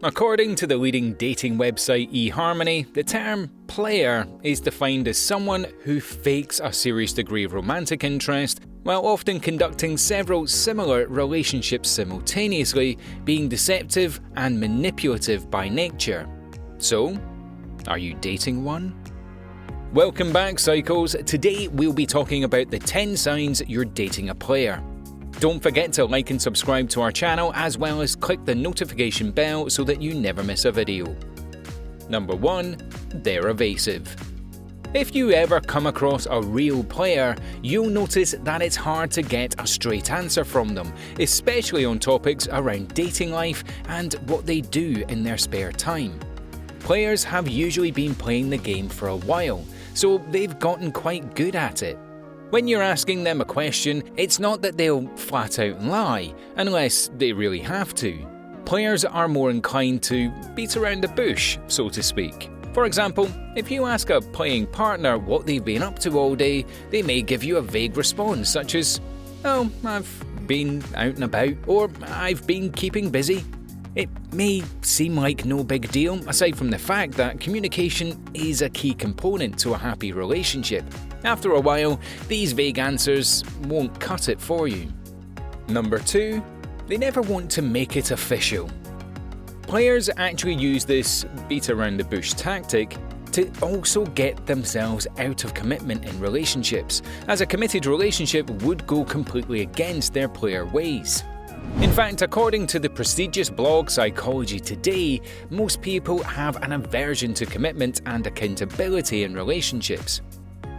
According to the leading dating website eHarmony, the term player is defined as someone who fakes a serious degree of romantic interest while often conducting several similar relationships simultaneously, being deceptive and manipulative by nature. So, are you dating one? Welcome back, Psychos. Today we'll be talking about the 10 signs you're dating a player. Don't forget to like and subscribe to our channel, as well as click the notification bell so that you never miss a video. Number 1. They're evasive. If you ever come across a real player, you'll notice that it's hard to get a straight answer from them, especially on topics around dating life and what they do in their spare time. Players have usually been playing the game for a while, so they've gotten quite good at it. When you're asking them a question, it's not that they'll flat out lie, unless they really have to. Players are more inclined to beat around the bush, so to speak. For example, if you ask a playing partner what they've been up to all day, they may give you a vague response such as, "Oh, I've been out and about," or "I've been keeping busy." It may seem like no big deal, aside from the fact that communication is a key component to a happy relationship. After a while, these vague answers won't cut it for you. Number 2. They never want to make it official. Players actually use this beat around the bush tactic to also get themselves out of commitment in relationships, as a committed relationship would go completely against their player ways. In fact, according to the prestigious blog Psychology Today, most people have an aversion to commitment and accountability in relationships.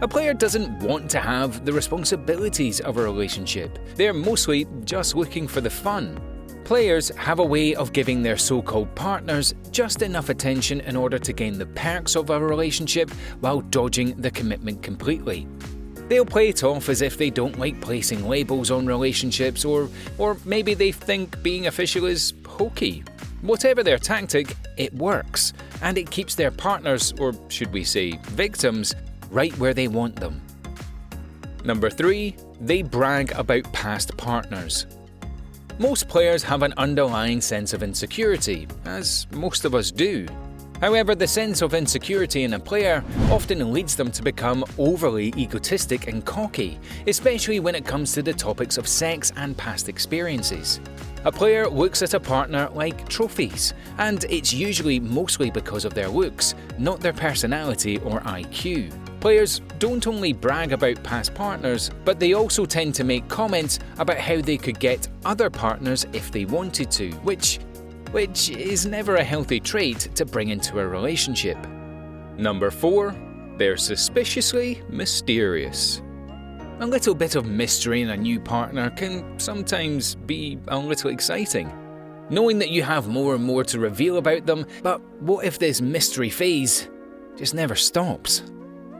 A player doesn't want to have the responsibilities of a relationship. They're mostly just looking for the fun. Players have a way of giving their so-called partners just enough attention in order to gain the perks of a relationship while dodging the commitment completely. They'll play it off as if they don't like placing labels on relationships, or maybe they think being official is hokey. Whatever their tactic, it works, and it keeps their partners, or should we say victims, right where they want them. Number 3. They brag about past partners. Most players have an underlying sense of insecurity, as most of us do. However, the sense of insecurity in a player often leads them to become overly egotistic and cocky, especially when it comes to the topics of sex and past experiences. A player looks at a partner like trophies, and it's usually mostly because of their looks, not their personality or IQ. Players don't only brag about past partners, but they also tend to make comments about how they could get other partners if they wanted to, which is never a healthy trait to bring into a relationship. Number 4. They're suspiciously mysterious. A little bit of mystery in a new partner can sometimes be a little exciting. Knowing that you have more and more to reveal about them, but what if this mystery phase just never stops?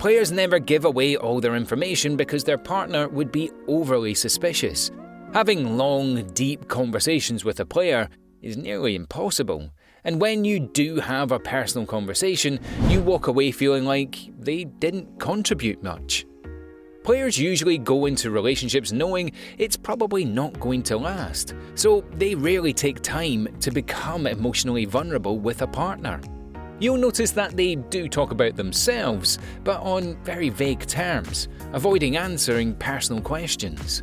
Players never give away all their information because their partner would be overly suspicious. Having long, deep conversations with a player is nearly impossible, and when you do have a personal conversation, you walk away feeling like they didn't contribute much. Players usually go into relationships knowing it's probably not going to last, so they rarely take time to become emotionally vulnerable with a partner. You'll notice that they do talk about themselves, but on very vague terms, avoiding answering personal questions.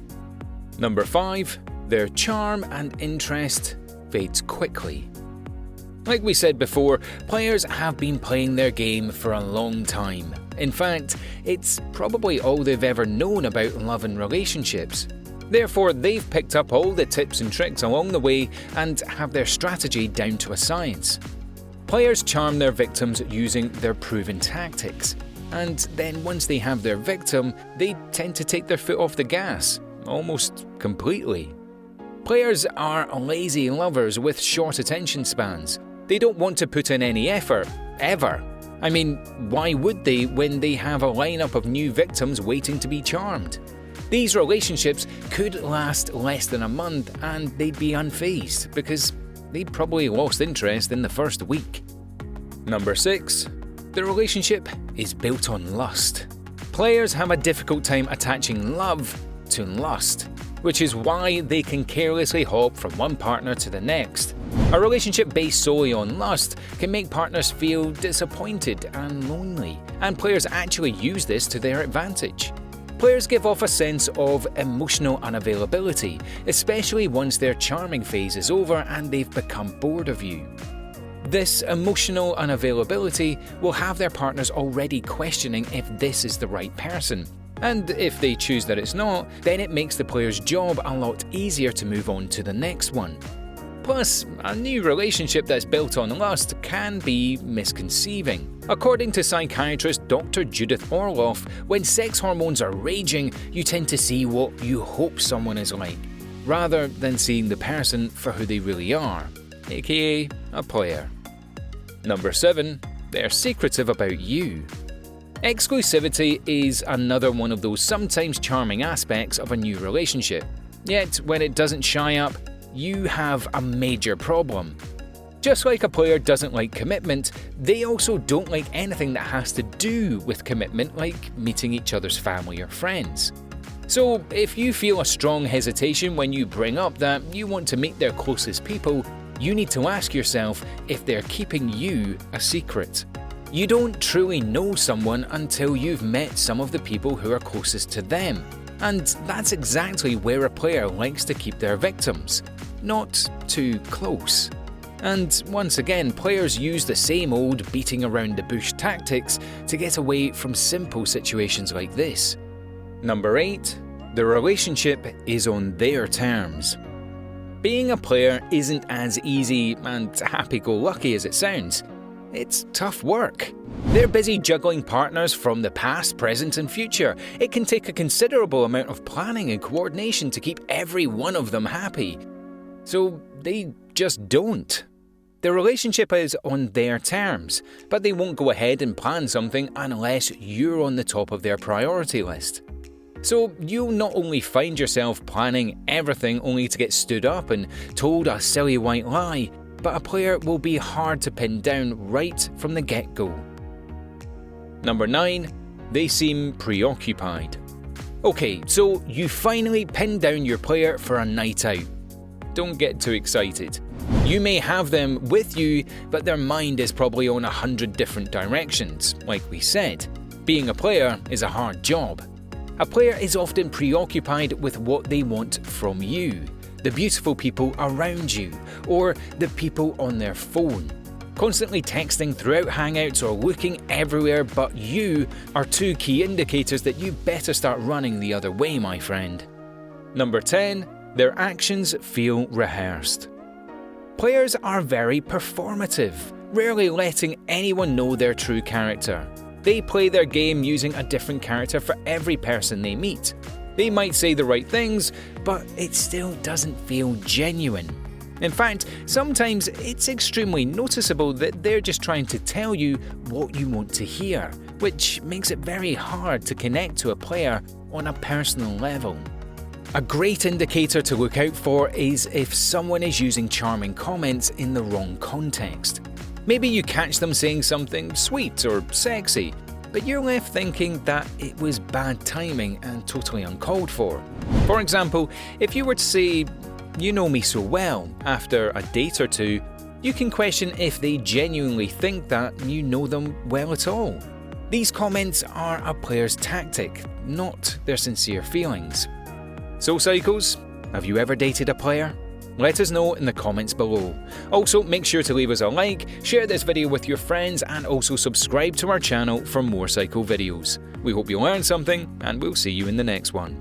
Number 5. Their charm and interest fades quickly. Like we said before, players have been playing their game for a long time. In fact, it's probably all they've ever known about love and relationships. Therefore, they've picked up all the tips and tricks along the way and have their strategy down to a science. Players charm their victims using their proven tactics, and then once they have their victim, they tend to take their foot off the gas, almost completely. Players are lazy lovers with short attention spans. They don't want to put in any effort, ever. I mean, why would they when they have a lineup of new victims waiting to be charmed? These relationships could last less than a month and they'd be unfazed because they'd probably lost interest in the first week. Number 6. The relationship is built on lust. Players have a difficult time attaching love to lust. which is why they can carelessly hop from one partner to the next. A relationship based solely on lust can make partners feel disappointed and lonely, and players actually use this to their advantage. Players give off a sense of emotional unavailability, especially once their charming phase is over and they've become bored of you. This emotional unavailability will have their partners already questioning if this is the right person. And if they choose that it's not, then it makes the player's job a lot easier to move on to the next one. Plus, a new relationship that's built on lust can be misconceiving. According to psychiatrist Dr. Judith Orloff, when sex hormones are raging, you tend to see what you hope someone is like, rather than seeing the person for who they really are, aka a player. Number 7. They're secretive about you. Exclusivity is another one of those sometimes charming aspects of a new relationship. Yet, when it doesn't shy up, you have a major problem. Just like a player doesn't like commitment, they also don't like anything that has to do with commitment, like meeting each other's family or friends. So, if you feel a strong hesitation when you bring up that you want to meet their closest people, you need to ask yourself if they're keeping you a secret. You don't truly know someone until you've met some of the people who are closest to them, and that's exactly where a player likes to keep their victims. Not too close. And once again, players use the same old beating around the bush tactics to get away from simple situations like this. Number 8. The relationship is on their terms. Being a player isn't as easy and happy-go-lucky as it sounds. It's tough work. They're busy juggling partners from the past, present and future. It can take a considerable amount of planning and coordination to keep every one of them happy. So they just don't. The relationship is on their terms, but they won't go ahead and plan something unless you're on the top of their priority list. So you'll not only find yourself planning everything only to get stood up and told a silly white lie, but a player will be hard to pin down right from the get-go. Number 9. They seem preoccupied. Okay, so you finally pinned down your player for a night out. Don't get too excited. You may have them with you, but their mind is probably on 100 different directions. Like we said, being a player is a hard job. A player is often preoccupied with what they want from you, the beautiful people around you, or the people on their phone. Constantly texting throughout Hangouts or looking everywhere but you are two key indicators that you better start running the other way, my friend. Number 10. Their actions feel rehearsed. Players are very performative, rarely letting anyone know their true character. They play their game using a different character for every person they meet. They might say the right things, but it still doesn't feel genuine. In fact, sometimes it's extremely noticeable that they're just trying to tell you what you want to hear, which makes it very hard to connect to a player on a personal level. A great indicator to look out for is if someone is using charming comments in the wrong context. Maybe you catch them saying something sweet or sexy, but you're left thinking that it was bad timing and totally uncalled for. For example, if you were to say, "You know me so well," after a date or two, you can question if they genuinely think that you know them well at all. These comments are a player's tactic, not their sincere feelings. So Psychos, have you ever dated a player? Let us know in the comments below. Also, make sure to leave us a like, share this video with your friends, and also subscribe to our channel for more Psycho videos. We hope you learned something, and we'll see you in the next one.